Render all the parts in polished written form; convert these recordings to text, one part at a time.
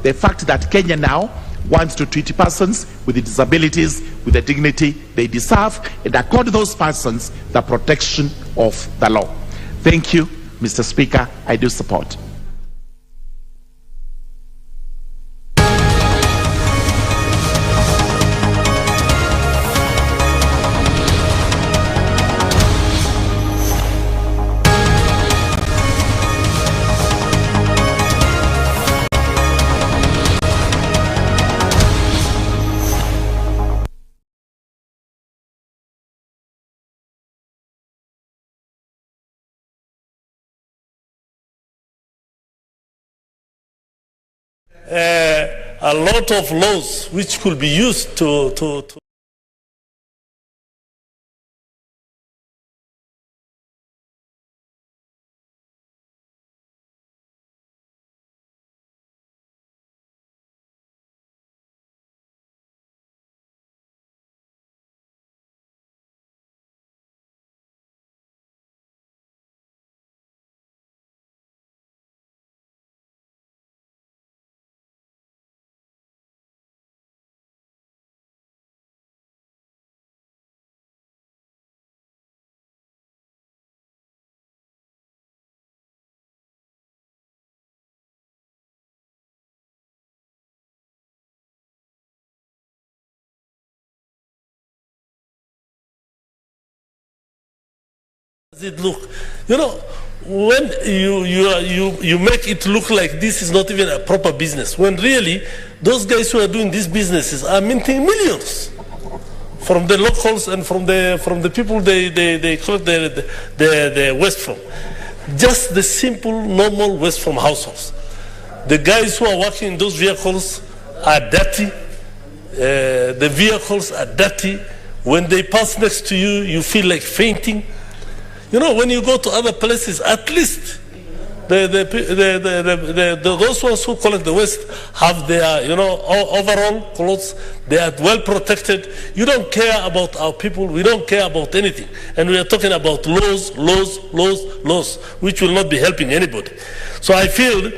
the fact that Kenya now wants to treat persons with disabilities with the dignity they deserve and accord those persons the protection of the law. Thank you, Mr. Speaker. I do support. A lot of laws which could be used to it look, you know, when you make it look like this is not even a proper business, when really those guys who are doing these businesses are minting millions from the locals and from the people they collect the waste from. Just the simple normal waste from households. The guys who are working in those vehicles are dirty. The vehicles are dirty. When they pass next to you, you feel like fainting. You know, when you go to other places, at least those ones who collect the waste have their, you know, overall clothes. They are well protected. You don't care about our people. We don't care about anything. And we are talking about laws, which will not be helping anybody. So I feel,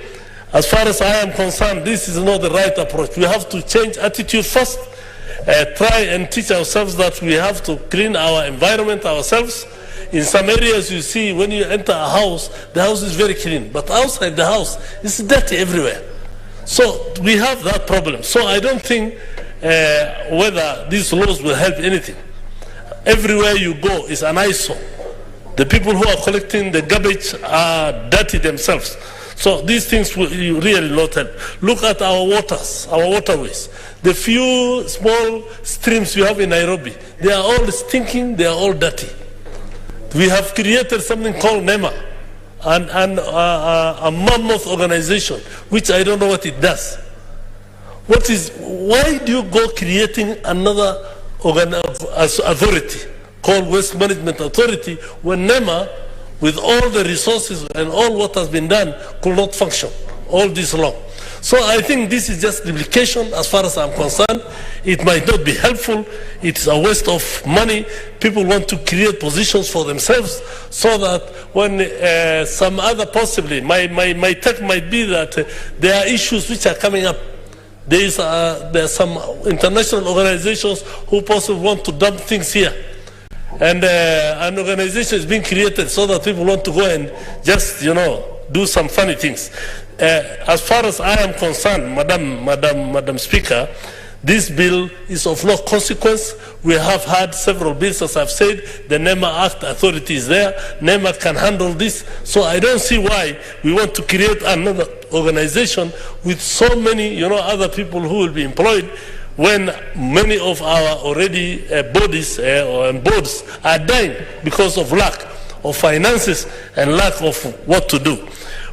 as far as I am concerned, this is not the right approach. We have to change attitude first, try and teach ourselves that we have to clean our environment ourselves. In some areas, you see, when you enter a house, the house is very clean. But outside the house, it's dirty everywhere. So we have that problem. So I don't think whether these laws will help anything. Everywhere you go is an eyesore. The people who are collecting the garbage are dirty themselves. So these things will really not help. Look at our waters, our waterways. The few small streams we have in Nairobi, they are all stinking, they are all dirty. We have created something called NEMA, and a mammoth organization, which I don't know what it does. Why do you go creating another authority called Waste Management Authority when NEMA, with all the resources and all what has been done, could not function all this long? So I think this is just duplication as far as I'm concerned. It might not be helpful. It's a waste of money. People want to create positions for themselves so that when some other possibly, my take might be that there are issues which are coming up. There are some international organizations who possibly want to dump things here. And an organization is being created so that people want to go and just, you know, do some funny things. As far as I am concerned, Madam Speaker, this bill is of no consequence. We have had several bills, as I've said. The NEMA Act authority is there. NEMA can handle this. So I don't see why we want to create another organization with so many, you know, other people who will be employed when many of our already bodies and boards are dying because of lack of finances and lack of what to do.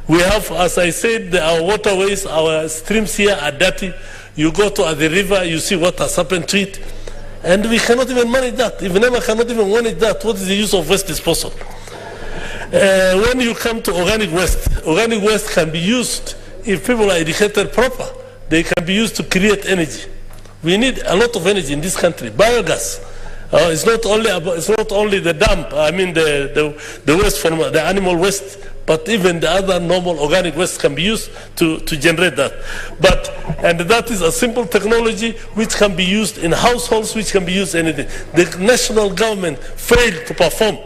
We have, as I said, our waterways, our streams here are dirty. You go to the river, you see what has happened to it. And we cannot even manage that. If NEMA cannot even manage that, what is the use of waste disposal? When you come to organic waste can be used if people are educated proper. They can be used to create energy. We need a lot of energy in this country. Biogas. It's not only the dump. I mean the waste from the animal waste, but even the other normal organic waste can be used to generate that. And that is a simple technology which can be used in households, which can be used anything. The national government failed to perform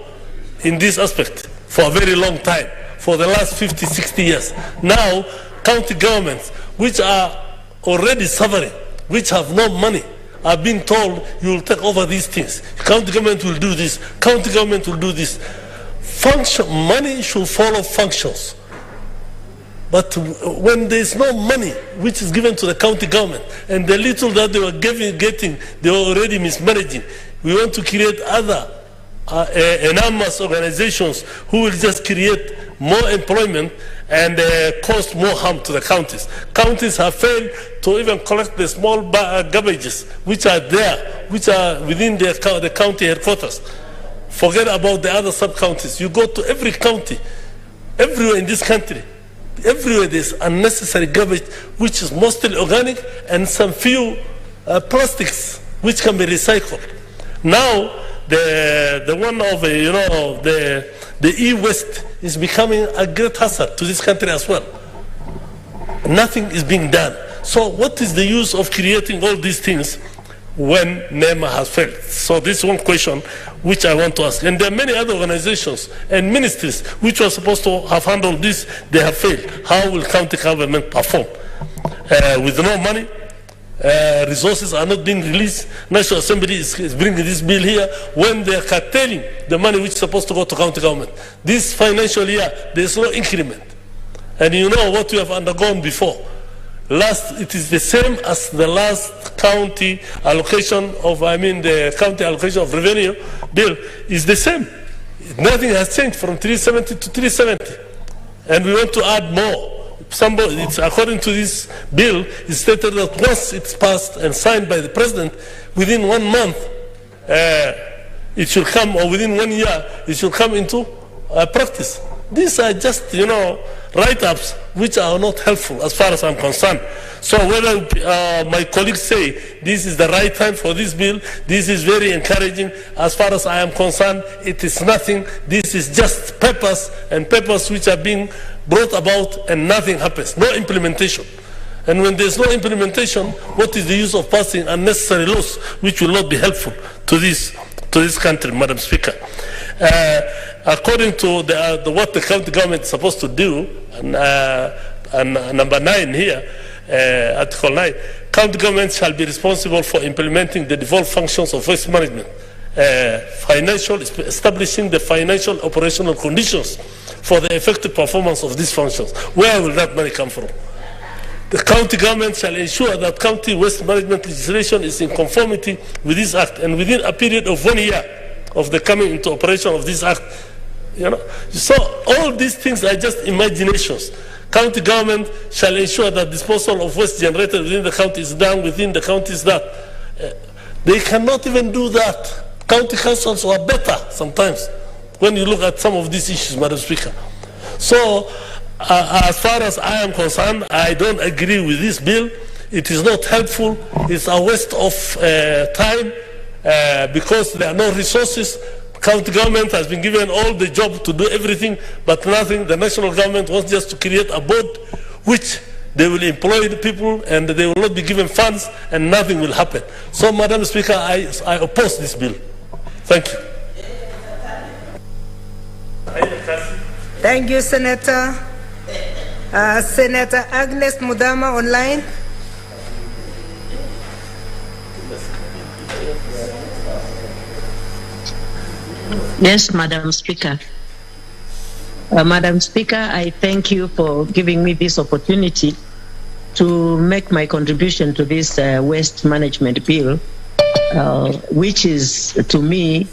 in this aspect for a very long time, for the last 50, 60 years. Now, county governments, which are already suffering, which have no money, are being told you will take over these things. County government will do this. County government will do this. Money should follow functions. But when there is no money which is given to the county government, and the little that they were getting, they were already mismanaging, we want to create other enormous organizations who will just create more employment and cause more harm to the counties. Counties have failed to even collect the small garbages which are there, which are within the county headquarters. Forget about the other sub-counties. You go to every county, everywhere in this country, everywhere there's unnecessary garbage which is mostly organic and some few plastics which can be recycled. Now, the one of the e-waste is becoming a great hazard to this country as well. Nothing is being done. So what is the use of creating all these things when NEMA has failed? So this is one question which I want to ask. And there are many other organizations and ministries which were supposed to have handled this. They have failed. How will county government perform? With no money, resources are not being released. National Assembly is bringing this bill here when they are curtailing the money which is supposed to go to county government. This financial year, there is no increment. And you know what we have undergone before. It is the same as the last county allocation the county allocation of revenue bill is the same. Nothing has changed from 370 to 370. And we want to add more. According to this bill, it's stated that once it's passed and signed by the president, within 1 month, it should come, or within 1 year, it should come into practice. These are just, write-ups which are not helpful as far as I'm concerned. So whether my colleagues say this is the right time for this bill, this is very encouraging. As far as I am concerned, it is nothing. This is just papers, and papers which are being brought about and nothing happens. No implementation. And when there's no implementation, what is the use of passing unnecessary laws which will not be helpful to this country, Madam Speaker? According to what the county government is supposed to do, and number 9 here, Article 9, county government shall be responsible for implementing the devolved functions of waste management, establishing the financial operational conditions for the effective performance of these functions. Where will that money come from? The county government shall ensure that county waste management legislation is in conformity with this act, and within a period of 1 year of the coming into operation of this act. So all these things are just imaginations. County government shall ensure that disposal of waste generated within the county is done within the counties that. They cannot even do that. County councils are better sometimes when you look at some of these issues, Madam Speaker. So as far as I am concerned, I don't agree with this bill. It is not helpful. It's a waste of time because there are no resources. County government has been given all the job to do everything, but nothing. The national government wants just to create a board which they will employ the people and they will not be given funds and nothing will happen. So, Madam Speaker, I oppose this bill. Thank you. Thank you, Senator. Senator Agnes Mudama online. Yes, Madam Speaker. Madam Speaker, I thank you for giving me this opportunity to make my contribution to this waste management bill, which is, to me,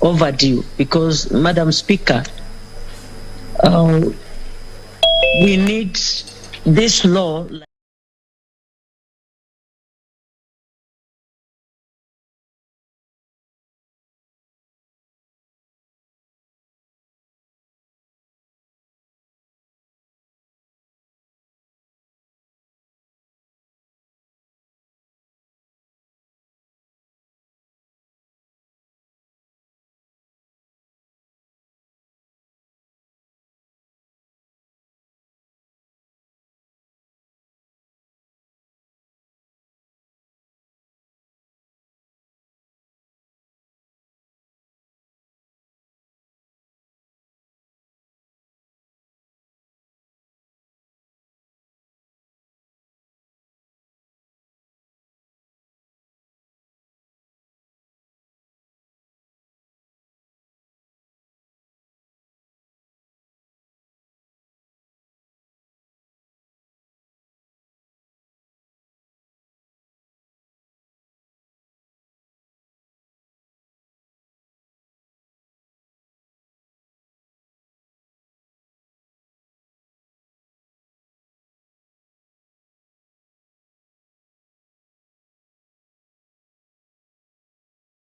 overdue because, Madam Speaker, we need this law.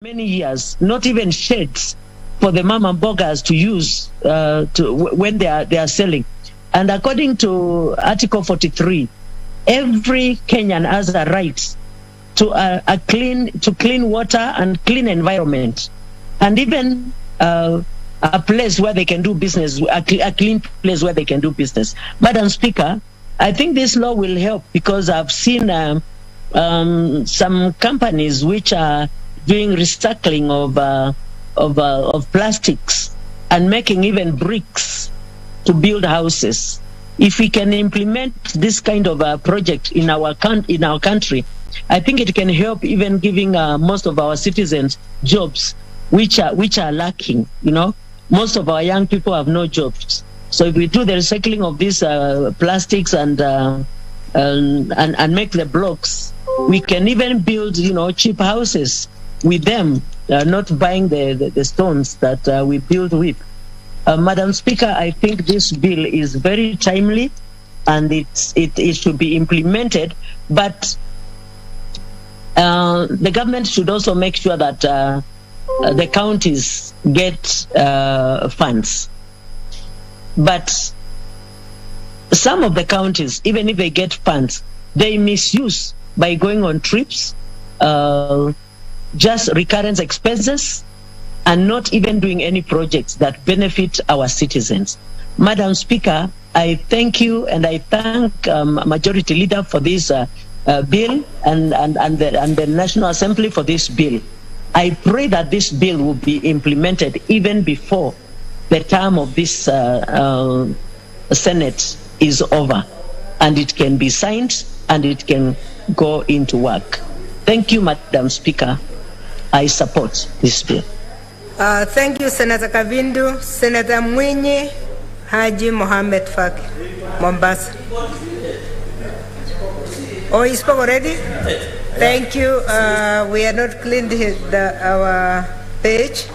many years, not even sheds for the mama mbogas to use when they are selling. And according to Article 43, every Kenyan has a right to clean water and clean environment, and even a place where they can do business, a clean place where they can do business. Madam Speaker, I think this law will help, because I've seen some companies which are doing recycling of plastics and making even bricks to build houses. If we can implement this kind of a project in our country, I think it can help even giving most of our citizens jobs, which are lacking. You know, most of our young people have no jobs. So if we do the recycling of these plastics and make the blocks, we can even build, cheap houses with them, not buying the stones that we build with. Madam Speaker, I think this bill is very timely, and it should be implemented. But the government should also make sure that the counties get funds. But some of the counties, even if they get funds, they misuse by going on trips, just recurrent expenses, and not even doing any projects that benefit our citizens. Madam Speaker, I thank you, and I thank Majority Leader for this bill, and the National Assembly for this bill. I pray that this bill will be implemented even before the term of this Senate is over, and it can be signed and it can go into work. Thank you, Madam Speaker. I support this bill. Thank you, Senator Kavindu. Senator Mwinyi Haji Mohamed Faki, Mombasa. Oh, he spoke already? Thank you. We are not cleaned our page.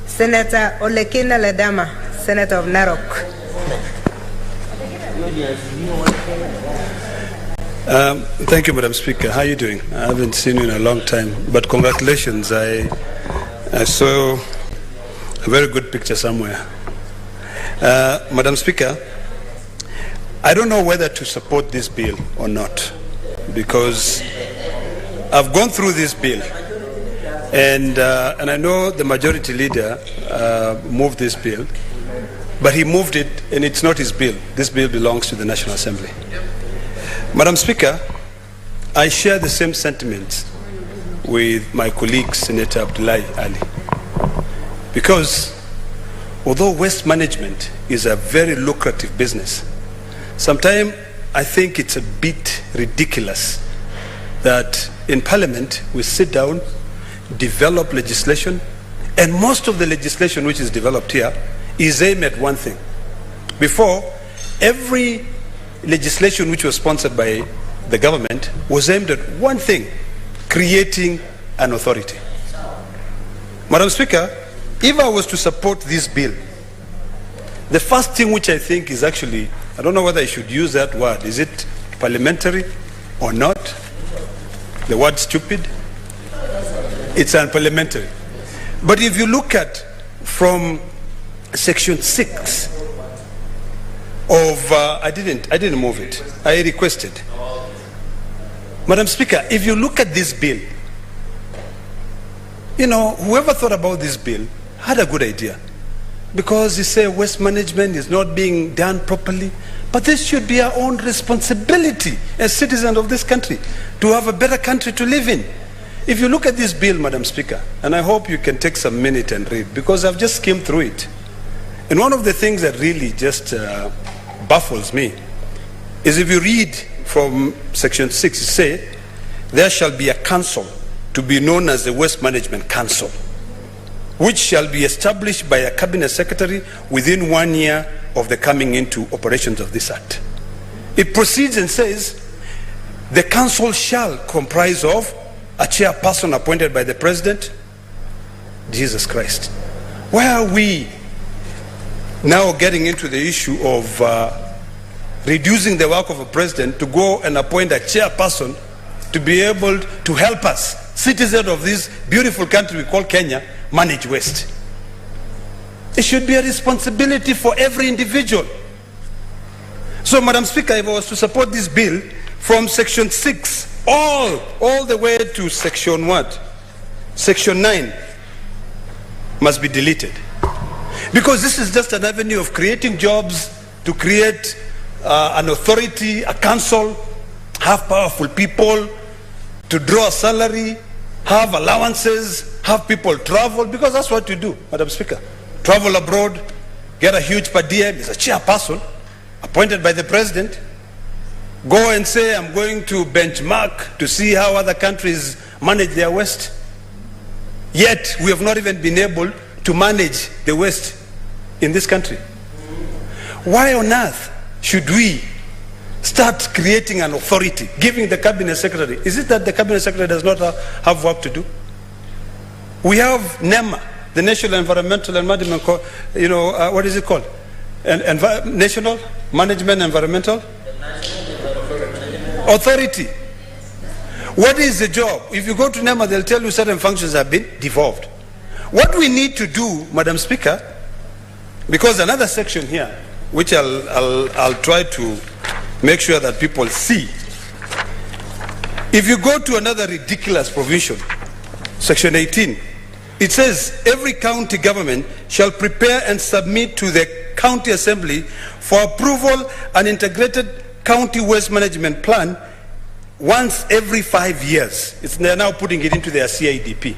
Senator Olekina Ledama, Senator of Narok. Thank you, Madam Speaker. How are you doing? I haven't seen you in a long time, but congratulations. I saw a very good picture somewhere. Madam Speaker, I don't know whether to support this bill or not, because I've gone through this bill, and I know the Majority Leader moved this bill, but he moved it, and it's not his bill. This bill belongs to the National Assembly. Madam Speaker, I share the same sentiments with my colleague, Senator Abdullahi Ali, because although waste management is a very lucrative business, sometimes I think it's a bit ridiculous that in Parliament we sit down, develop legislation, and most of the legislation which is developed here is aimed at one thing. Before, every legislation which was sponsored by the government was aimed at one thing: creating an authority. Madam Speaker, if I was to support this bill, the first thing which I think is actually, I don't know whether I should use that word, is it parliamentary or not? The word stupid? It's unparliamentary. But if you look at from section 6 of, I didn't move it, I requested. Madam Speaker, if you look at this bill, whoever thought about this bill had a good idea, because you say waste management is not being done properly, but this should be our own responsibility as citizens of this country to have a better country to live in. If you look at this bill, Madam Speaker, and I hope you can take some minute and read, because I've just skimmed through it, and one of the things that really just baffles me is if you read from section 6, it says, there shall be a council to be known as the Waste Management Council, which shall be established by a cabinet secretary within 1 year of the coming into operations of this act. It proceeds and says, the council shall comprise of a chairperson appointed by the president. Jesus Christ. Why are we now getting into the issue of reducing the work of a president to go and appoint a chairperson to be able to help us citizens of this beautiful country we call Kenya manage waste. It should be a responsibility for every individual. So, Madam Speaker, if I was to support this bill from section 6 all the way to section what? Section 9 must be deleted. Because this is just an avenue of creating jobs, to create an authority, a council, have powerful people, to draw a salary, have allowances, have people travel, because that's what you do, Madam Speaker. Travel abroad, get a huge per diem, is a chairperson appointed by the president, go and say, I'm going to benchmark to see how other countries manage their waste. Yet, we have not even been able to manage the waste in this country. Why on earth should we start creating an authority, giving the cabinet secretary? Is it that the cabinet secretary does not have work to do? We have NEMA, the National Environmental and Management, what is it called? National Management Environmental Authority. What is the job? If you go to NEMA, they'll tell you certain functions have been devolved. What we need to do, Madam Speaker, because another section here, which I'll try to make sure that people see. If you go to another ridiculous provision, section 18, it says every county government shall prepare and submit to the county assembly for approval an integrated county waste management plan once every 5 years. They're now putting it into their CIDP.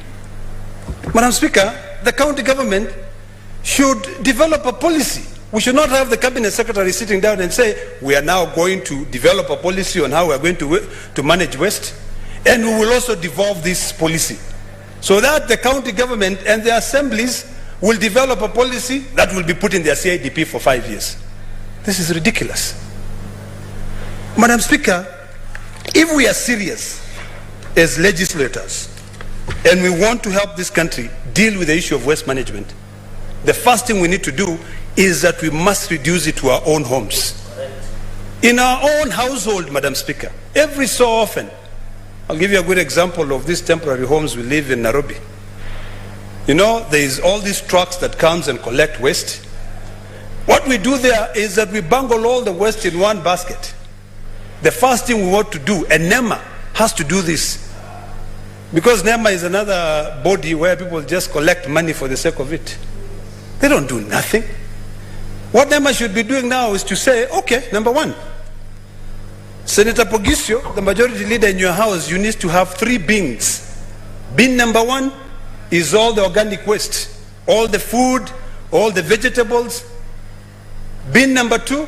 Madam Speaker, the county government should develop a policy. We should not have the cabinet secretary sitting down and say, we are now going to develop a policy on how we are going to manage waste, and we will also devolve this policy, so that the county government and the assemblies will develop a policy that will be put in their CIDP for 5 years. This is ridiculous. Madam Speaker, if we are serious as legislators and we want to help this country deal with the issue of waste management, the first thing we need to do is that we must reduce it to our own homes. In our own household, Madam Speaker, every so often. I'll give you a good example of these temporary homes we live in Nairobi. You know, there is all these trucks that comes and collect waste. What we do there is that we bungle all the waste in one basket. The first thing we want to do, and NEMA has to do this, because NEMA is another body where people just collect money for the sake of it. They don't do nothing. What NEMA should be doing now is to say, okay, number one, Senator Pogisio, the majority leader in your house, you need to have 3 bins. Bin number 1 is all the organic waste, all the food, all the vegetables. Bin number 2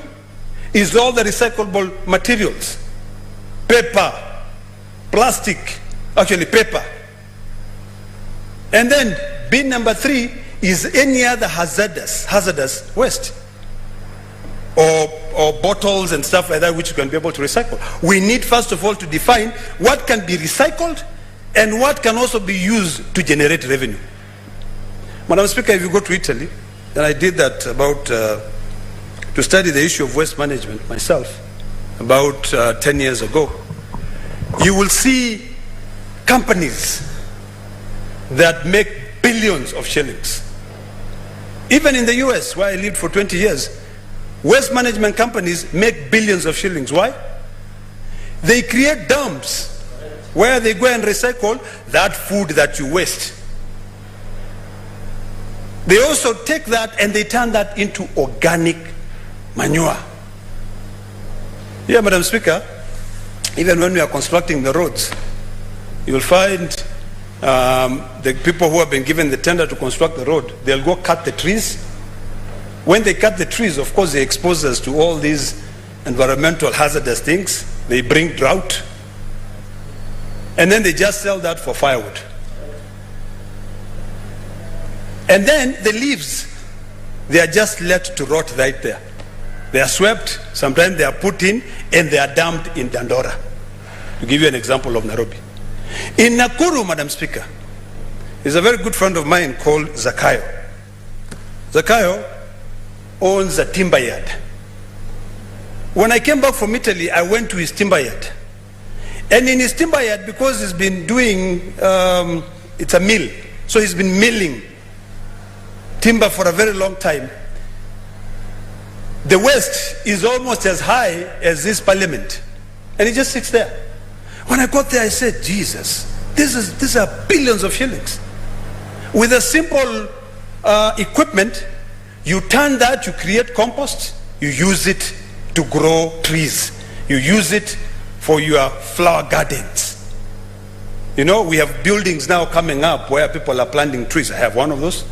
is all the recyclable materials, paper, plastic, actually paper. And then bin number 3 is any other hazardous waste, or bottles and stuff like that which you can be able to recycle. We need first of all to define what can be recycled and what can also be used to generate revenue. Madam Speaker, if you go to Italy, and I did that about to study the issue of waste management myself about 10 years ago, you will see companies that make billions of shillings. Even in the US, where I lived for 20 years, waste management companies make billions of shillings. Why? They create dumps where they go and recycle that food that you waste. They also take that and they turn that into organic manure. Yeah, Madam Speaker, even when we are constructing the roads, you'll find the people who have been given the tender to construct the road, they'll go cut the trees. When they cut the trees, of course, they expose us to all these environmental hazardous things. They bring drought. And then they just sell that for firewood. And then the leaves, they are just left to rot right there. They are swept, sometimes they are put in, and they are dumped in Dandora. To give you an example of Nairobi. In Nakuru, Madam Speaker, is a very good friend of mine called Zakayo. Zakayo owns a timber yard. When I came back from Italy, I went to his timber yard. And in his timber yard, because he's been doing, it's a mill, so he's been milling timber for a very long time. The waste is almost as high as this parliament. And it just sits there. When I got there, I said, Jesus, these are billions of shillings. With a simple equipment, you turn that, you create compost, you use it to grow trees. You use it for your flower gardens. You know, we have buildings now coming up where people are planting trees. I have one of those.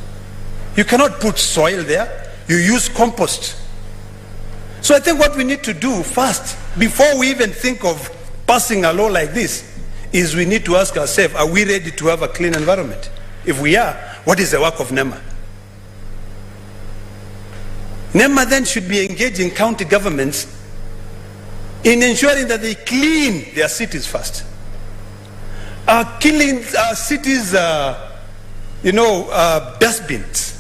You cannot put soil there. You use compost. So I think what we need to do first, before we even think of passing a law like this, is we need to ask ourselves, are we ready to have a clean environment? If we are, what is the work of NEMA? NEMA then should be engaging county governments in ensuring that they clean their cities first. Killing our cities, dustbins.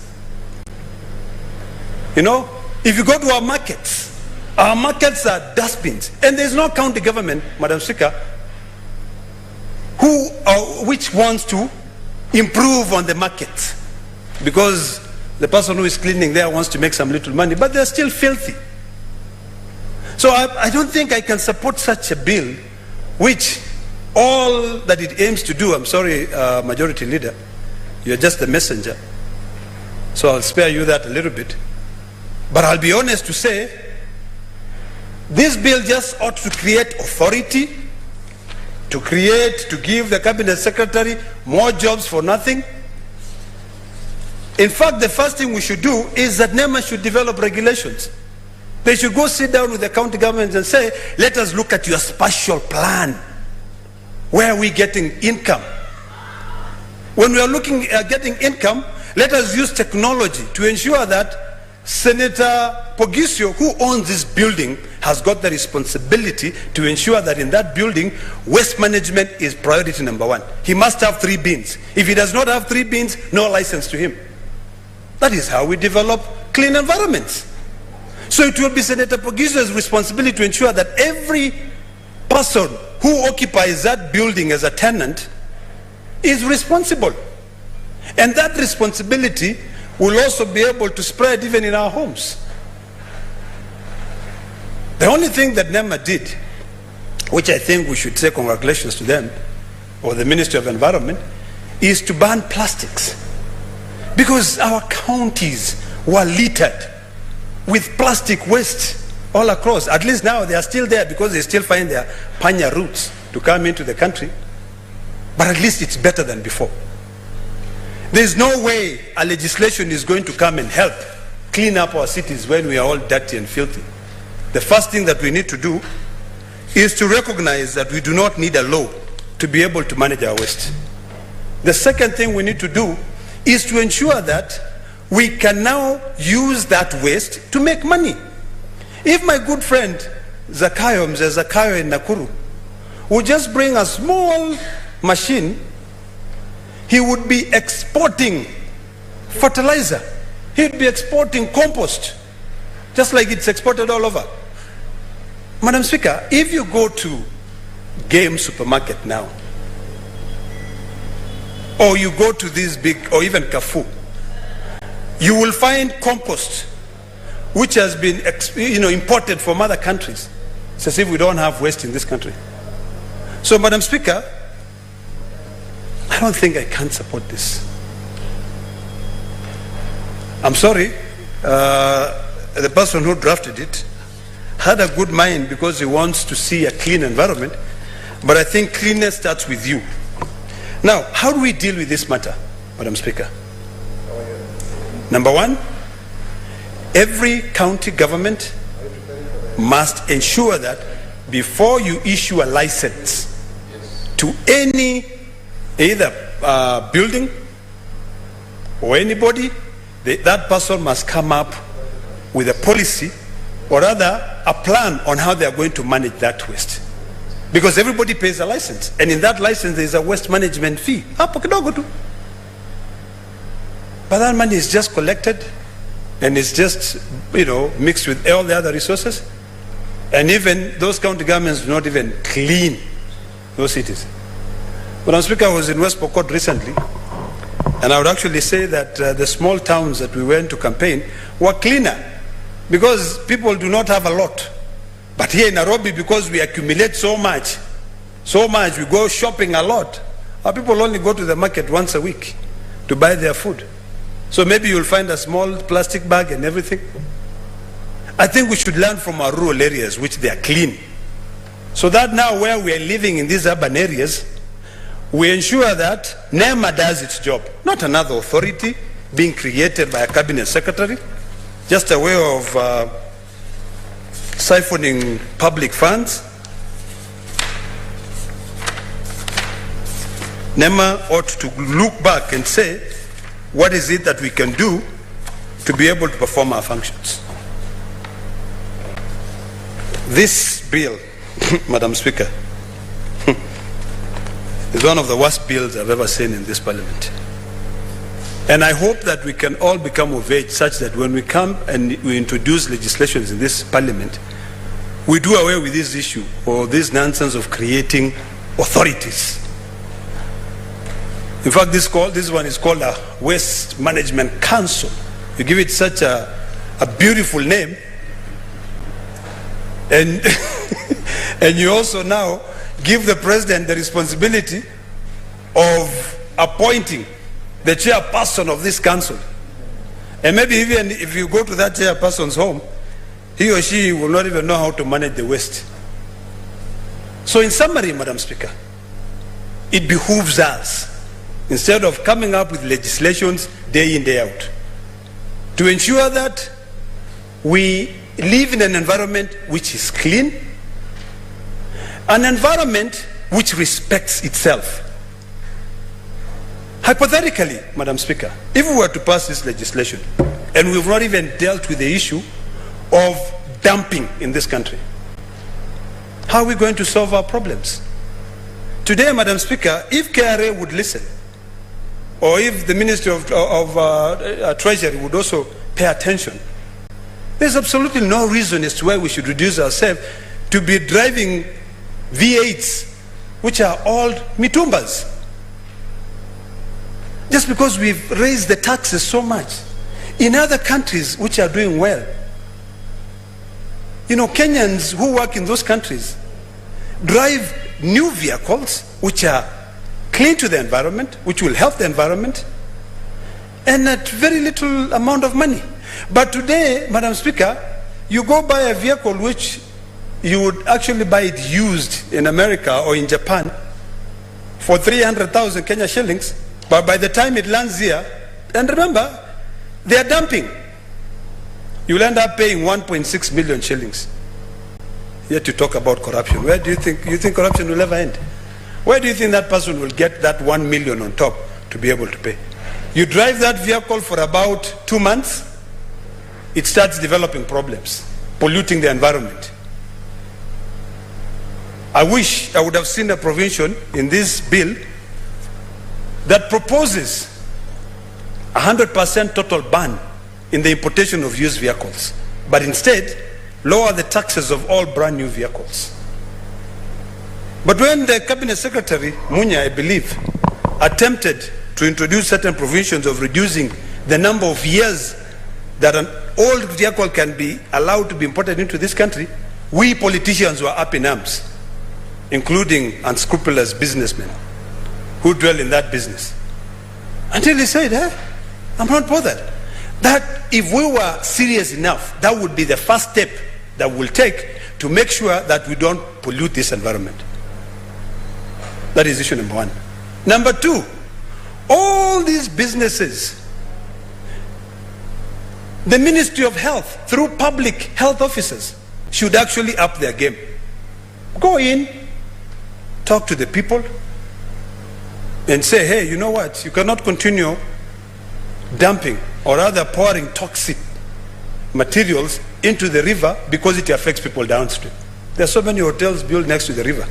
You know, if you go to our markets are dustbins. And there's no county government, Madam Speaker, which wants to improve on the market. Because the person who is cleaning there wants to make some little money, but they're still filthy. So I don't think I can support such a bill, which all that it aims to do, I'm sorry, Majority Leader, you're just the messenger. So I'll spare you that a little bit. But I'll be honest to say, this bill just ought to create authority, to give the cabinet secretary more jobs for nothing. In fact, the first thing we should do is that NEMA should develop regulations. They should go sit down with the county governments and say, let us look at your spatial plan. Where are we getting income? When we are looking at getting income, let us use technology to ensure that Senator Pogisio, who owns this building, has got the responsibility to ensure that in that building, waste management is priority number one. He must have 3 bins. If he does not have 3 bins, no license to him. That is how we develop clean environments. So it will be Senator Pogisio's responsibility to ensure that every person who occupies that building as a tenant is responsible. And that responsibility will also be able to spread even in our homes. The only thing that NEMA did, which I think we should say congratulations to them, or the Ministry of Environment, is to ban plastics. Because our counties were littered with plastic waste all across. At least now they are still there because they still find their panya routes to come into the country. But at least it's better than before. There's no way a legislation is going to come and help clean up our cities when we are all dirty and filthy. The first thing that we need to do is to recognize that we do not need a law to be able to manage our waste. The second thing we need to do is to ensure that we can now use that waste to make money. If my good friend Zakayo, Mzee Zakayo in Nakuru, would just bring a small machine, he would be exporting fertilizer. He'd be exporting compost, just like it's exported all over. Madam Speaker, if you go to Game Supermarket now, or you go to these big, or even Carrefour, you will find compost which has been imported from other countries. It's as if we don't have waste in this country. So, Madam Speaker, I don't think I can support this. I'm sorry, the person who drafted it had a good mind because he wants to see a clean environment, but I think cleanness starts with you. Now, how do we deal with this matter, Madam Speaker? Number one, every county government must ensure that before you issue a license to any either building or anybody, that person must come up with a policy, or rather a plan on how they are going to manage that waste. Because everybody pays a license, and in that license there is a waste management fee. But that money is just collected and it's just, mixed with all the other resources. And even those county governments do not even clean those cities. Madam Speaker, I was in West Pokot recently, and I would actually say that the small towns that we went to campaign were cleaner because people do not have a lot. But here in Nairobi, because we accumulate so much, we go shopping a lot. Our people only go to the market once a week to buy their food. So maybe you'll find a small plastic bag and everything. I think we should learn from our rural areas, which they are clean. So that now where we are living in these urban areas, we ensure that NEMA does its job, not another authority being created by a cabinet secretary, just a way of siphoning public funds. NEMA ought to look back and say, what is it that we can do to be able to perform our functions? This bill, Madam Speaker, is one of the worst bills I've ever seen in this parliament. And I hope that we can all become of age such that when we come and we introduce legislations in this parliament, we do away with this issue or this nonsense of creating authorities. In fact, this one is called a Waste Management Council. You give it such a beautiful name, and and you also now give the president the responsibility of appointing the chairperson of this council. And maybe even if you go to that chairperson's home, he or she will not even know how to manage the waste. So in summary, Madam Speaker, it behooves us, instead of coming up with legislations day in, day out, to ensure that we live in an environment which is clean, an environment which respects itself. Hypothetically, Madam Speaker, if we were to pass this legislation and we've not even dealt with the issue of dumping in this country, how are we going to solve our problems? Today, Madam Speaker, if KRA would listen, or if the Ministry of Treasury would also pay attention, there's absolutely no reason as to why we should reduce ourselves to be driving V8s, which are all mitumbas, just because we've raised the taxes so much. In other countries which are doing well, you know, Kenyans who work in those countries drive new vehicles which are clean to the environment, which will help the environment, and at very little amount of money. But today, Madam Speaker, you go buy a vehicle which you would actually buy it used in America or in Japan for 300,000 Kenya shillings, but by the time it lands here, and remember, they are dumping, you'll end up paying 1.6 million shillings. Yet you talk about corruption. Where do you think corruption will ever end? Where do you think that person will get that 1 million on top to be able to pay? You drive that vehicle for about 2 months, it starts developing problems, polluting the environment. I wish I would have seen a provision in this bill that proposes 100% total ban in the importation of used vehicles, but instead lower the taxes of all brand new vehicles. But when the Cabinet Secretary, Munya, I believe, attempted to introduce certain provisions of reducing the number of years that an old vehicle can be allowed to be imported into this country, we politicians were up in arms, including unscrupulous businessmen who dwell in that business. Until he said, I'm not bothered. That if we were serious enough, that would be the first step that we'll take to make sure that we don't pollute this environment. That is issue number one. Number two, all these businesses, the Ministry of Health, through public health officers, should actually up their game. Go in, talk to the people, and say, hey, you know what? You cannot continue dumping or rather pouring toxic materials into the river because it affects people downstream. There are so many hotels built next to the river.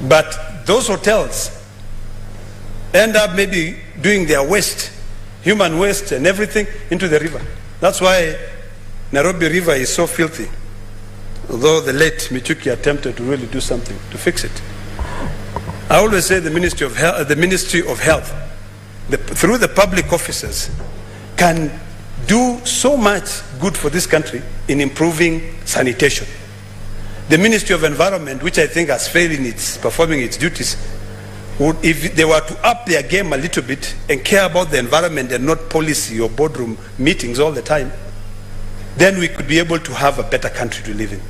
But those hotels end up maybe doing their waste, human waste and everything, into the river. That's why Nairobi River is so filthy, although the late Michuki attempted to really do something to fix it. I always say the Ministry of Health, through the public officers, can do so much good for this country in improving sanitation. The Ministry of Environment, which I think has failed in performing its duties, would, if they were to up their game a little bit and care about the environment and not policy or boardroom meetings all the time, then we could be able to have a better country to live in.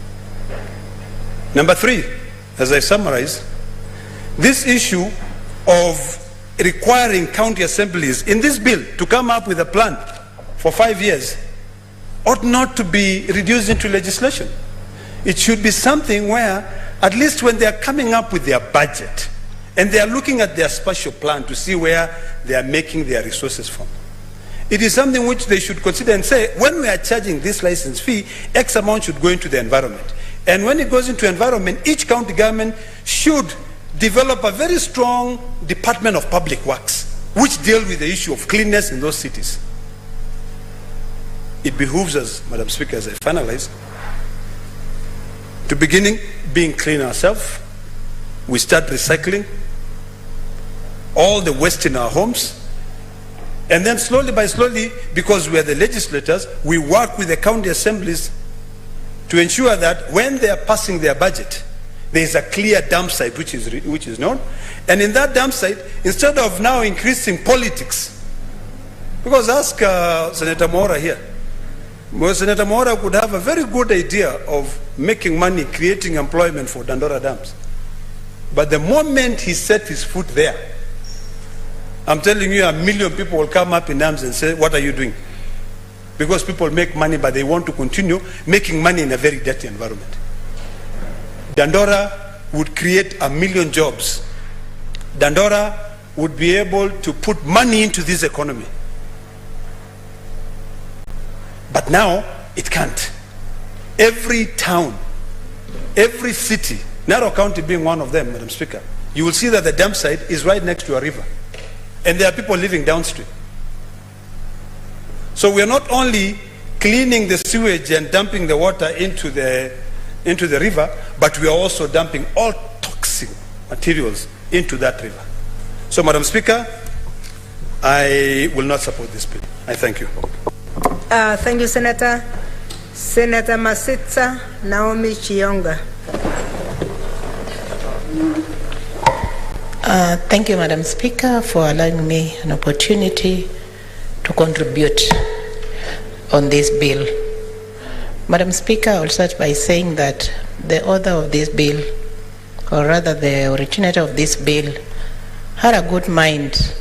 Number 3, as I summarize, this issue of requiring county assemblies in this bill to come up with a plan for 5 years ought not to be reduced into legislation. It should be something where, at least when they are coming up with their budget and they are looking at their spatial plan to see where they are making their resources from, it is something which they should consider and say, when we are charging this license fee, X amount should go into the environment. And when it goes into environment, each county government should develop a very strong Department of Public Works, which deal with the issue of cleanness in those cities. It behooves us, Madam Speaker, as I finalize, to begin being clean ourselves. We start recycling all the waste in our homes. And then slowly by slowly, because we are the legislators, we work with the county assemblies to ensure that when they are passing their budget, there is a clear dump site which is known. And in that dump site, instead of now increasing politics, because ask Senator Mora here, well, Senator Mora could have a very good idea of making money, creating employment for Dandora dams. But the moment he set his foot there, I'm telling you, 1 million people will come up in arms and say, what are you doing? Because people make money, but they want to continue making money in a very dirty environment. Dandora would create 1 million jobs. Dandora would be able to put money into this economy. But now, it can't. Every town, every city, Narrow County being one of them, Madam Speaker, you will see that the dump site is right next to a river. And there are people living downstream. So we are not only cleaning the sewage and dumping the water into the river, but we are also dumping all toxic materials into that river. So, Madam Speaker, I will not support this bill. I thank you. Thank you, Senator. Senator Masitsa Naomi Chiyonga. Thank you, Madam Speaker, for allowing me an opportunity to contribute on this bill. Madam Speaker, I'll start by saying that the author of this bill, or rather the originator of this bill, had a good mind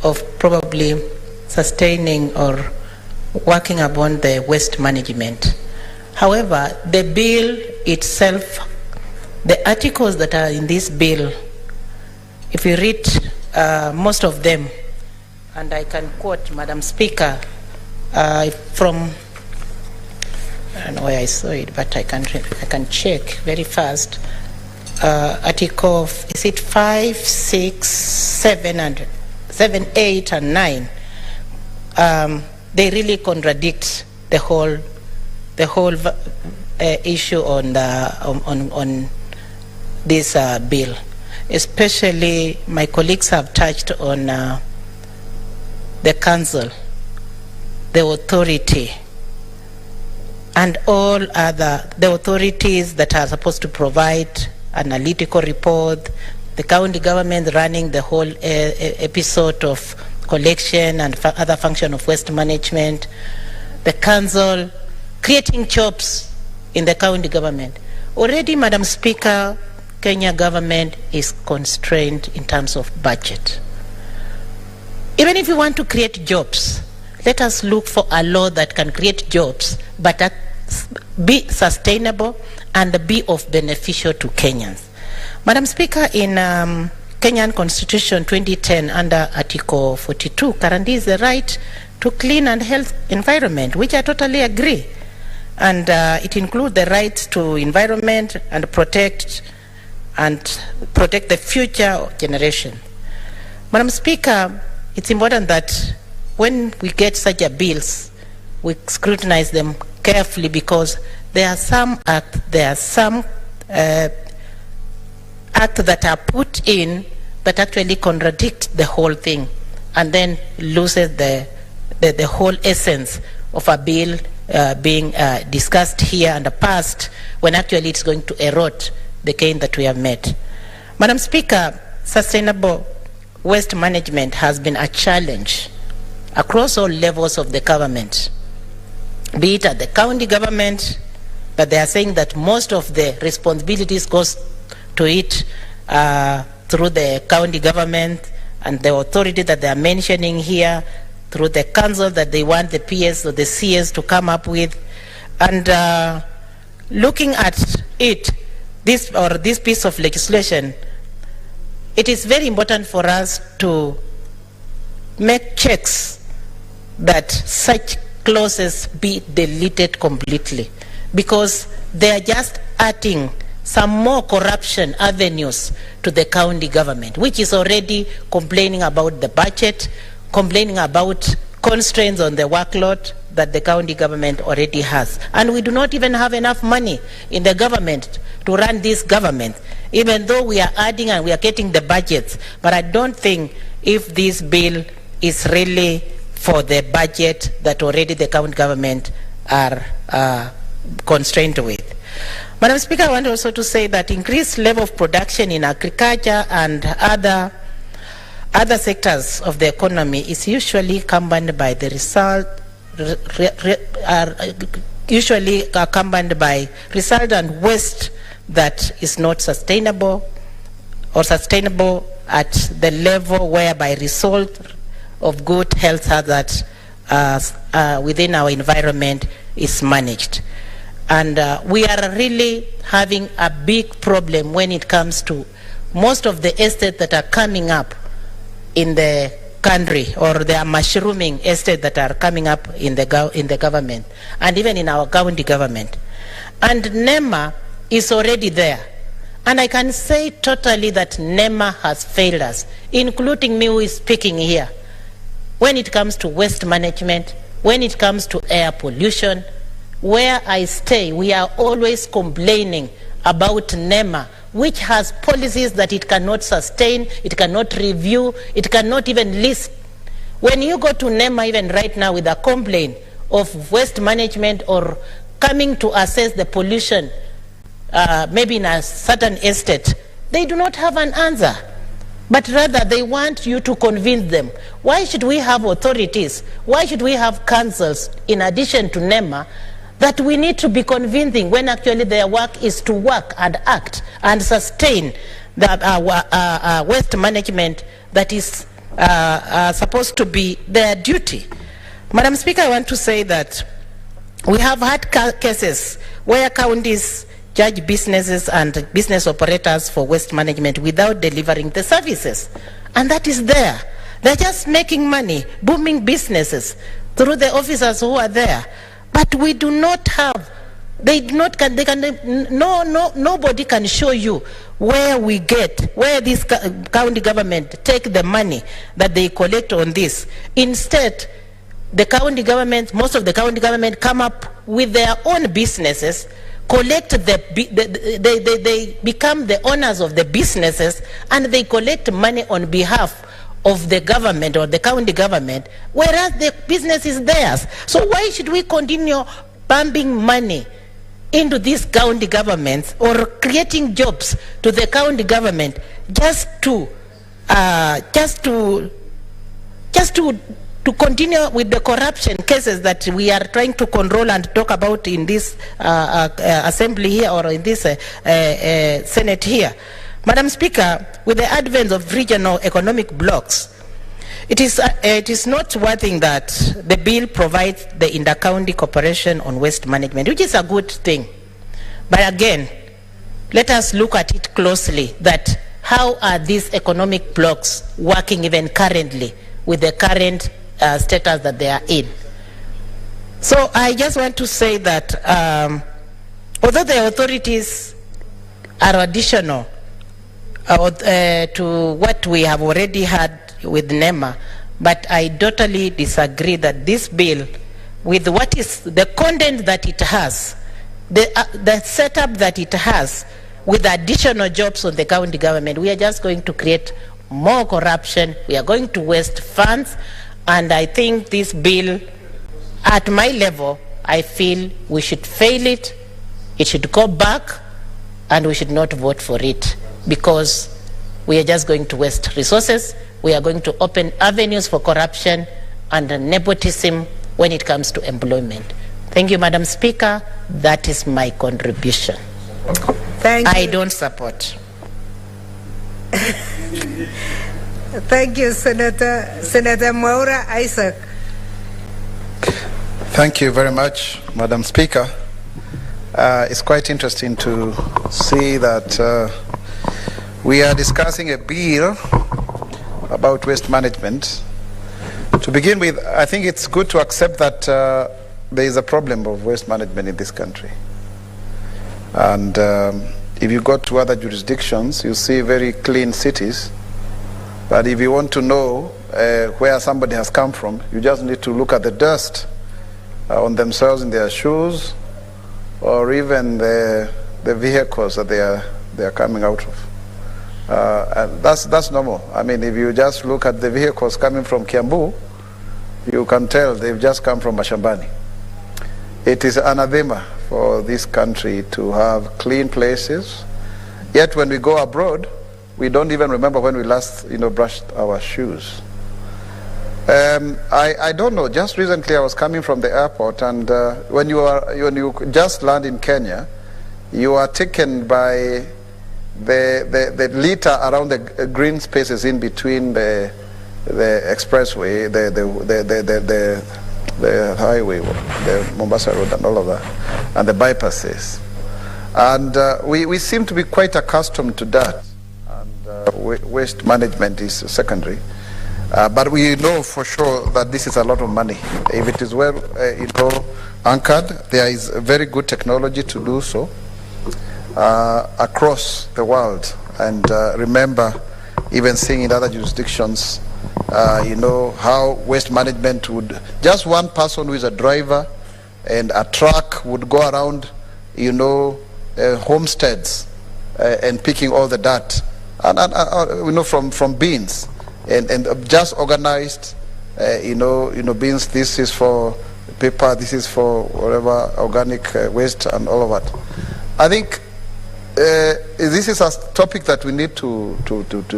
of probably sustaining or working upon the waste management. However, the bill itself, the articles that are in this bill, if you read most of them, and I can quote, Madam Speaker, from, I don't know where I saw it, but I can check very fast. Article, is it 5, 6, 7, 8, and 9? They really contradict the whole issue on this bill. Especially, my colleagues have touched on the council, the authority, and all the authorities that are supposed to provide analytical report, the county government running the whole episode of collection and other function of waste management, the council creating jobs in the county government. Already, Madam Speaker, Kenya government is constrained in terms of budget. Even if you want to create jobs, let us look for a law that can create jobs, but that be sustainable and be of beneficial to Kenyans. Madam Speaker, in Kenyan Constitution 2010, under Article 42, guarantees the right to clean and health environment, which I totally agree. And it includes the right to environment and protect the future generation. Madam Speaker, it's important that when we get such a bills, we scrutinize them carefully, because there are some acts that are put in that actually contradict the whole thing and then loses the whole essence of a bill being discussed here and passed, when actually it's going to erode the gain that we have made. Madam Speaker, sustainable waste management has been a challenge across all levels of the government, be it at the county government, but they are saying that most of the responsibilities goes to it through the county government, and the authority that they are mentioning here through the council that they want the PS or the CS to come up with. And looking at it, this piece of legislation, it is very important for us to make checks that such clauses be deleted completely, because they are just adding some more corruption avenues to the county government, which is already complaining about the budget, complaining about constraints on the workload that the county government already has. And we do not even have enough money in the government to run this government, even though we are adding and we are getting the budgets. But I don't think if this bill is really for the budget that already the county government are constrained with. Madam Speaker, I want also to say that increased level of production in agriculture and other sectors of the economy is usually accompanied by the resultant waste that is not sustainable or sustainable at the level whereby result of good health hazards within our environment is managed. And we are really having a big problem when it comes to most of the estates that are coming up in the country, or they are mushrooming estates that are coming up in the government and even in our county government. And NEMA is already there. And I can say totally that NEMA has failed us, including me who is speaking here. When it comes to waste management, when it comes to air pollution, where I stay, we are always complaining about NEMA, which has policies that it cannot sustain, it cannot review, it cannot even list. When you go to NEMA even right now with a complaint of waste management or coming to assess the pollution, maybe in a certain estate, they do not have an answer. But rather they want you to convince them. Why should we have authorities? Why should we have councils in addition to NEMA that we need to be convincing when actually their work is to work and act and sustain the waste management that is supposed to be their duty? Madam Speaker, I want to say that we have had cases where counties judge businesses and business operators for waste management without delivering the services. And that is there. They're just making money, booming businesses through the officers who are there. But we do not have, nobody can show you where this county government take the money that they collect on this. Instead, the county government, most of the county government come up with their own businesses, collect they become the owners of the businesses, and they collect money on behalf of the government or the county government, whereas the business is theirs. So why should we continue pumping money into these county governments or creating jobs to the county government just to continue with the corruption cases that we are trying to control and talk about in this assembly here or in this Senate here? Madam Speaker, with the advent of regional economic blocks, it is noteworthy that the bill provides the inter-county cooperation on waste management, which is a good thing. But again, let us look at it closely, that how are these economic blocks working even currently with the current status that they are in. So I just want to say that although the authorities are additional to what we have already had with NEMA, but I totally disagree that this bill, with what is the content that it has, the setup that it has, with additional jobs on the county government, we are just going to create more corruption, we are going to waste funds, and I think this bill, at my level, I feel we should fail it, it should go back, and we should not vote for it, because we are just going to waste resources, we are going to open avenues for corruption and nepotism when it comes to employment. Thank you, Madam Speaker. That is my contribution. Thank you. I don't support. Thank you, Senator Mwaura Isaac. Thank you very much, Madam Speaker. It's quite interesting to see that we are discussing a bill about waste management. To begin with, I think it's good to accept that there is a problem of waste management in this country. And if you go to other jurisdictions, you see very clean cities. But if you want to know where somebody has come from, you just need to look at the dust on themselves, in their shoes, or even the vehicles that they are coming out of. And that's normal. I mean, if you just look at the vehicles coming from Kiambu, you can tell they've just come from Mashambani. It is anathema for this country to have clean places. Yet when we go abroad, we don't even remember when we last, brushed our shoes. I don't know. Just recently, I was coming from the airport, and when you just land in Kenya, you are taken by the litter around the green spaces in between the expressway, the highway, the Mombasa Road, and all of that, and the bypasses. And we seem to be quite accustomed to that. And waste management is secondary. But we know for sure that this is a lot of money. If it is well, anchored, there is very good technology to do so across the world. And remember, even seeing in other jurisdictions, how waste management would, just one person who is a driver and a truck would go around, homesteads and picking all the dirt, and from bins. And just organized, bins, this is for paper, this is for whatever, organic waste and all of that. I think this is a topic that we need to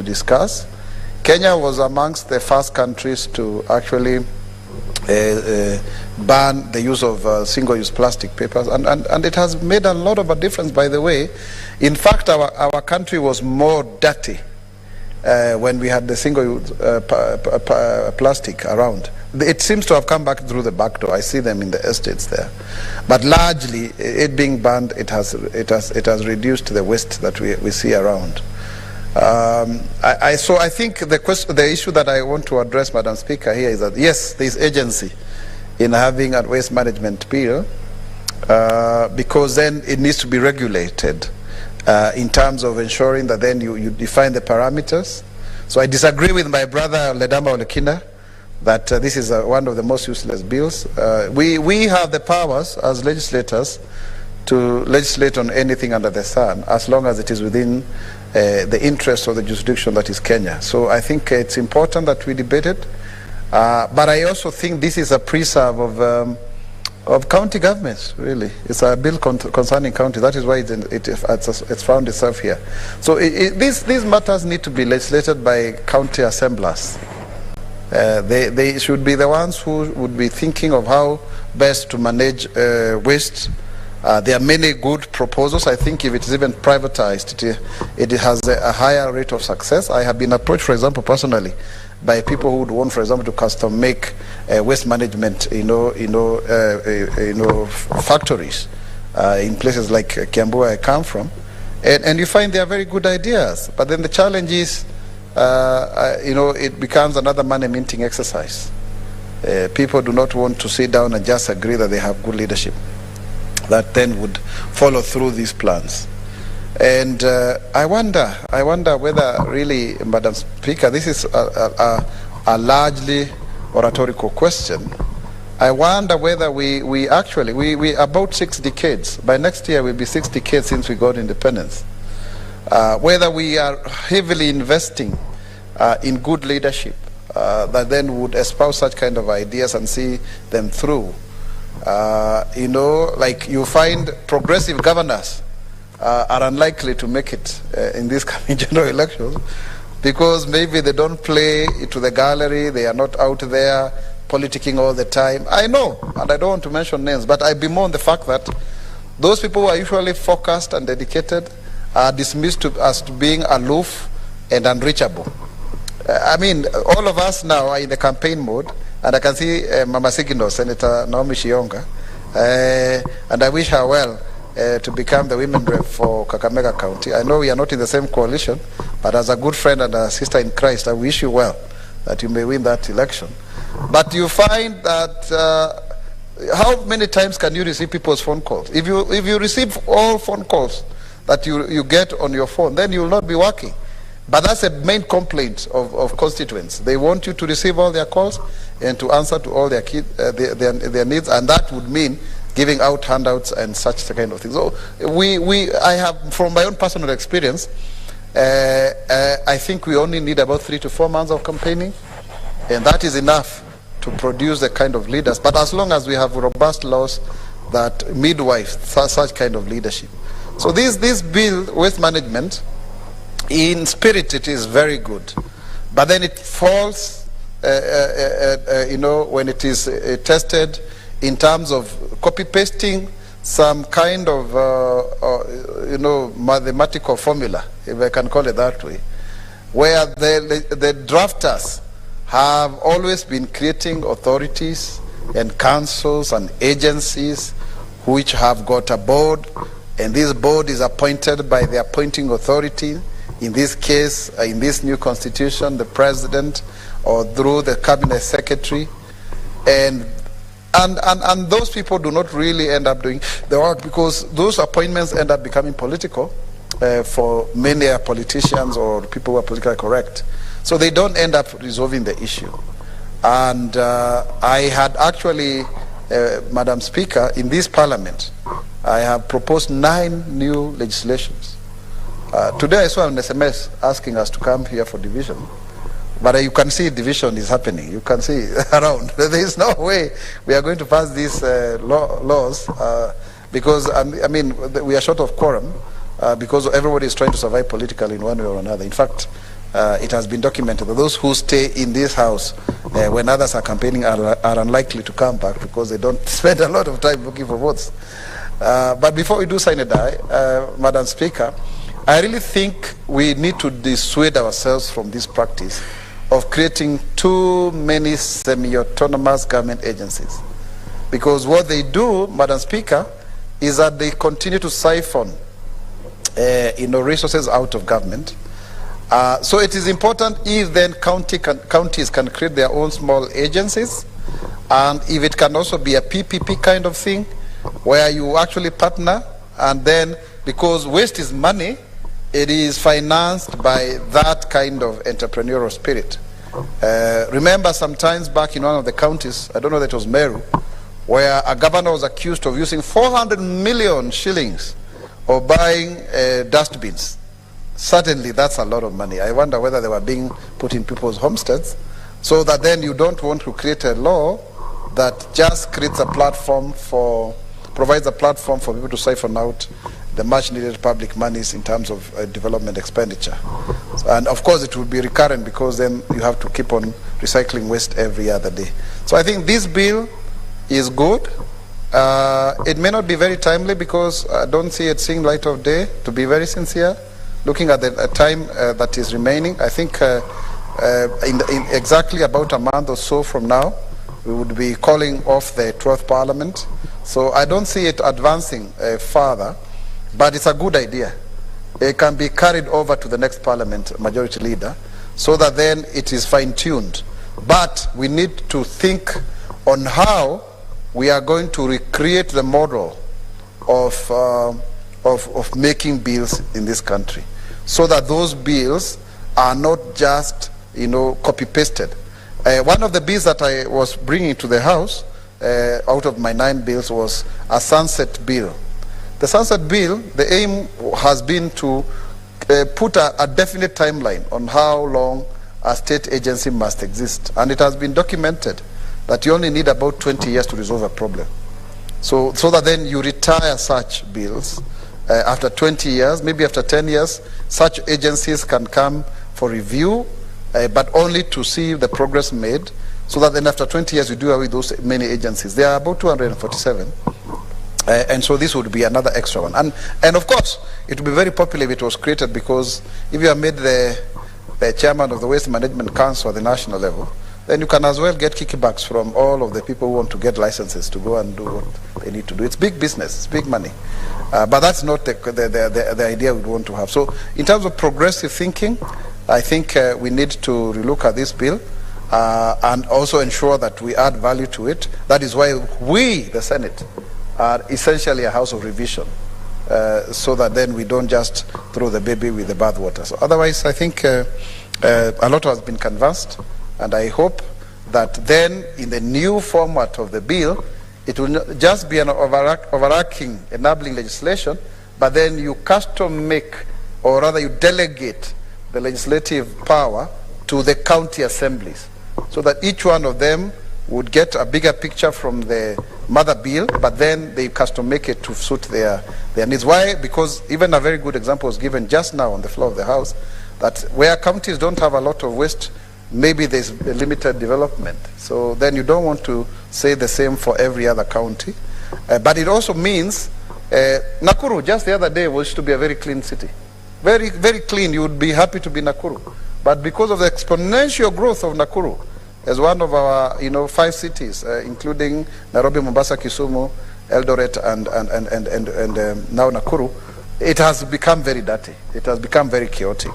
discuss. Kenya was amongst the first countries to actually ban the use of single-use plastic papers, and it has made a lot of a difference, by the way. In fact, our country was more dirty when we had the single-use plastic around. It seems to have come back through the back door. I see them in the estates there. But largely, it being banned, it has reduced the waste that we see around. So I think the issue that I want to address, Madam Speaker, here is that, yes, there is agency in having a waste management bill, because then it needs to be regulated in terms of ensuring that then you define the parameters. So I disagree with my brother Ledama Olekina that this is one of the most useless bills. We have the powers as legislators to legislate on anything under the sun, as long as it is within the interest of the jurisdiction that is Kenya. So I think it's important that we debate it. But I also think this is a preserve of county governments, really. It's a bill concerning county. That is why it's found itself here. So these matters need to be legislated by county assemblers. They should be the ones who would be thinking of how best to manage waste. There are many good proposals. I think if it is even privatized, it has a higher rate of success. I have been approached, for example, personally, by people who would want, for example, to custom make waste management, factories in places like Kiambu, where I come from, and you find they are very good ideas. But then the challenge is, it becomes another money minting exercise. People do not want to sit down and just agree that they have good leadership that then would follow through these plans. And I wonder whether really, Madam Speaker, this is a largely oratorical question. I wonder whether we actually about 6 decades, by next year will be 6 decades since we got independence, whether we are heavily investing in good leadership that then would espouse such kind of ideas and see them through. Like you find progressive governors are unlikely to make it in these coming general elections because maybe they don't play to the gallery, they are not out there politicking all the time. I know, and I don't want to mention names, but I bemoan the fact that those people who are usually focused and dedicated are dismissed as being aloof and unreachable. All of us now are in the campaign mode, and I can see Mama Sigindo, Senator Naomi Shionga, and I wish her well to become the women rep for Kakamega County. I know we are not in the same coalition, but as a good friend and a sister in Christ, I wish you well, that you may win that election. But you find that how many times can you receive people's phone calls? If you receive all phone calls that you get on your phone, then you will not be working. But that's a main complaint of constituents. They want you to receive all their calls and to answer to all their needs, and that would mean giving out handouts and such kind of things. So I have, from my own personal experience, I think we only need about 3 to 4 months of campaigning, and that is enough to produce the kind of leaders. But as long as we have robust laws that midwife such kind of leadership. So this bill, waste management, in spirit it is very good, but then it falls, when it is tested in terms of copy-pasting some kind of, mathematical formula, if I can call it that way, where the drafters have always been creating authorities and councils and agencies which have got a board, and this board is appointed by the appointing authority. In this case, in this new constitution, the president, or through the cabinet secretary, and those people do not really end up doing the work, because those appointments end up becoming political for many politicians or people who are politically correct. So they don't end up resolving the issue. And I had actually, Madam Speaker, in this parliament, I have proposed 9 new legislations. Today I saw an SMS asking us to come here for division, but you can see division is happening. You can see around. There is no way we are going to pass these laws because we are short of quorum because everybody is trying to survive politically in one way or another. In fact, it has been documented that those who stay in this house when others are campaigning are unlikely to come back because they don't spend a lot of time looking for votes. But before we do sign a die, Madam Speaker, I really think we need to dissuade ourselves from this practice of creating too many semi-autonomous government agencies. Because what they do, Madam Speaker, is that they continue to siphon resources out of government. So it is important if then counties can create their own small agencies, and if it can also be a PPP kind of thing, where you actually partner, and then, because waste is money, it is financed by that kind of entrepreneurial spirit. Remember sometimes back in one of the counties, I don't know that it was Meru, where a governor was accused of using 400 million shillings of buying dustbins. Certainly that's a lot of money. I wonder whether they were being put in people's homesteads, so that then you don't want to create a law that just creates a platform provides a platform for people to siphon out the much needed public monies in terms of development expenditure. And of course it will be recurrent, because then you have to keep on recycling waste every other day. So I think this bill is good. It may not be very timely, because I don't see it seeing light of day, to be very sincere. Looking at the time that is remaining, I think in exactly about a month or so from now, we would be calling off the 12th Parliament. So I don't see it advancing further. But it's a good idea. It can be carried over to the next Parliament, Majority Leader, so that then it is fine-tuned. But we need to think on how we are going to recreate the model of making bills in this country, so that those bills are not just, copy-pasted. One of the bills that I was bringing to the House, out of my 9 bills, was a sunset bill. The sunset bill, the aim has been to put a definite timeline on how long a state agency must exist. And it has been documented that you only need about 20 years to resolve a problem. So that then you retire such bills after 20 years, maybe after 10 years, such agencies can come for review, but only to see the progress made, so that then after 20 years you do away with those many agencies. There are about 247. And so this would be another extra one. And of course, it would be very popular if it was created, because if you are made the chairman of the Waste Management Council at the national level, then you can as well get kickbacks from all of the people who want to get licenses to go and do what they need to do. It's big business, it's big money. But that's not the idea we want to have. So in terms of progressive thinking, I think we need to relook at this bill and also ensure that we add value to it. That is why we, the Senate, are essentially a house of revision, so that then we don't just throw the baby with the bathwater. So otherwise, I think a lot has been canvassed, and I hope that then in the new format of the bill, it will not just be an overarching enabling legislation, but then you custom make, or rather you delegate the legislative power to the county assemblies, so that each one of them would get a bigger picture from the mother bill, but then they custom make it to suit their needs. Why? Because even a very good example was given just now on the floor of the House, that where counties don't have a lot of waste, maybe there's a limited development. So then you don't want to say the same for every other county. But it also means, Nakuru just the other day was to be a very clean city. Very, very clean. You would be happy to be Nakuru. But because of the exponential growth of Nakuru, as one of our 5 cities, including Nairobi, Mombasa, Kisumu, Eldoret, and now Nakuru, it has become very dirty. It has become very chaotic.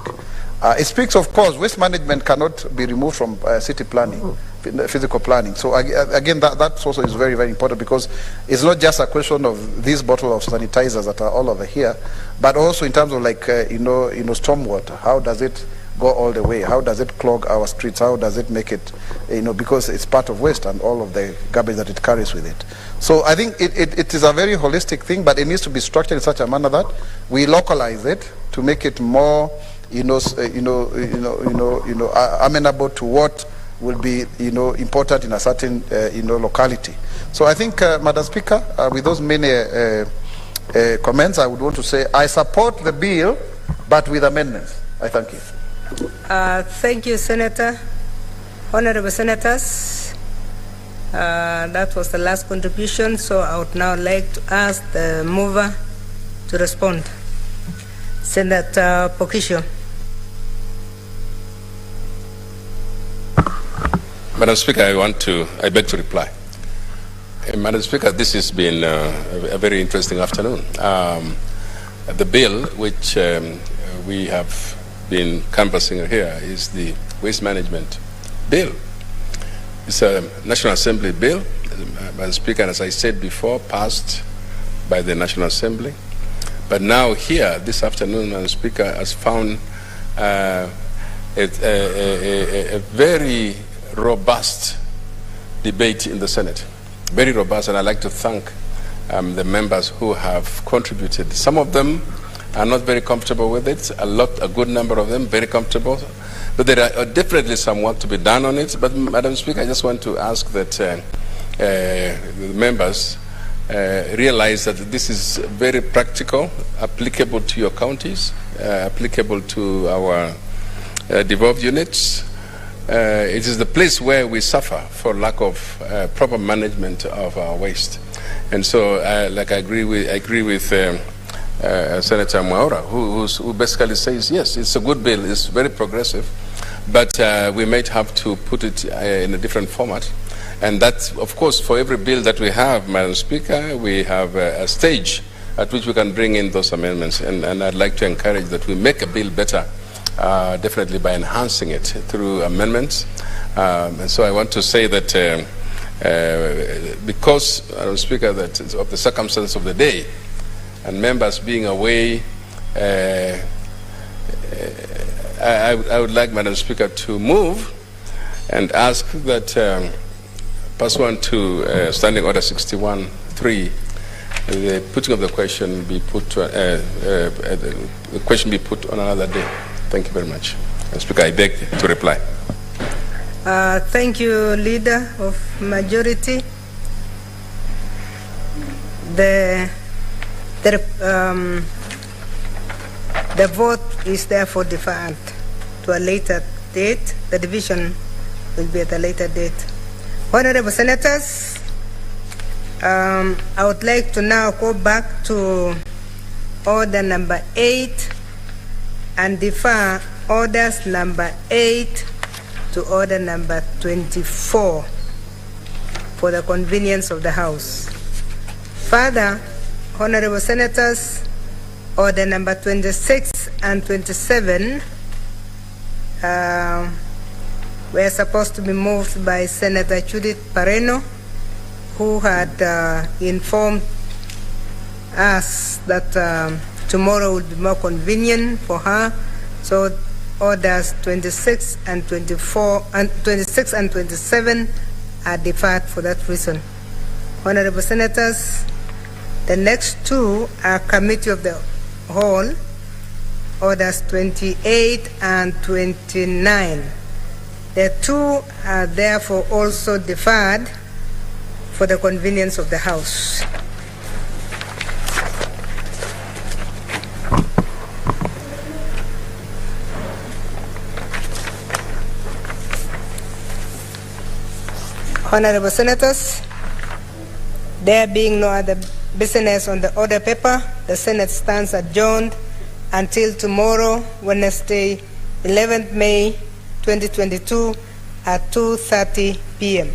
It speaks, of course, waste management cannot be removed from city planning, physical planning. So again, that also is very, very important, because it's not just a question of this bottle of sanitizers that are all over here, but also in terms of stormwater. How does it go all the way? How does it clog our streets? How does it make it, because it's part of waste and all of the garbage that it carries with it. So I think it is a very holistic thing, but it needs to be structured in such a manner that we localize it to make it more amenable to what will be important in a certain locality. So I think, Madam Speaker, with those many comments, I would want to say I support the bill, but with amendments. I thank you. Thank you, Senator. Honorable Senators, that was the last contribution, so I would now like to ask the mover to respond. Senator Pokisho. Madam Speaker, I beg to reply. Madam Speaker, this has been a very interesting afternoon. The bill which we have been canvassing here is the Waste Management Bill. It's a National Assembly bill, Madam Speaker, as I said before, passed by the National Assembly. But now here, this afternoon, Madam Speaker, has found a very robust debate in the Senate. Very robust, and I'd like to thank the members who have contributed. Some of them are not very comfortable with it, a good number of them very comfortable, but there are definitely some work to be done on it. But Madam Speaker, I just want to ask that the members realize that this is very practical, applicable to your counties, applicable to our devolved units. It is the place where we suffer for lack of proper management of our waste. And so, I agree with Senator Mwaura, who basically says, yes, it's a good bill, it's very progressive, but we might have to put it in a different format. And that's, of course, for every bill that we have, Madam Speaker, we have a stage at which we can bring in those amendments. And I'd like to encourage that we make a bill better, definitely by enhancing it through amendments. And so I want to say that because, Madam Speaker, that of the circumstance of the day, and members being away, I would like, Madam Speaker, to move and ask that pursuant to Standing Order 61(3), the putting of the question be put to, the question be put on another day. Thank you very much. Speaker, I beg to reply. Thank you, Leader of Majority. The vote is therefore deferred to a later date. The division will be at a later date. Honorable Senators, I would like to now go back to order number 8 and defer orders number 8 to order number 24 for the convenience of the House. Further, Honorable Senators, order number 26 and 27 were supposed to be moved by Senator Judith Pareno, who had informed us that tomorrow would be more convenient for her. So orders 26 and 24 and 26 and 27 are deferred for that reason. Honorable Senators, the next two are Committee of the Whole, orders 28 and 29. The two are therefore also deferred for the convenience of the House. Honorable Senators, there being no other business on the order paper, the Senate stands adjourned until tomorrow, Wednesday, 11th May 2022 at 2:30 p.m.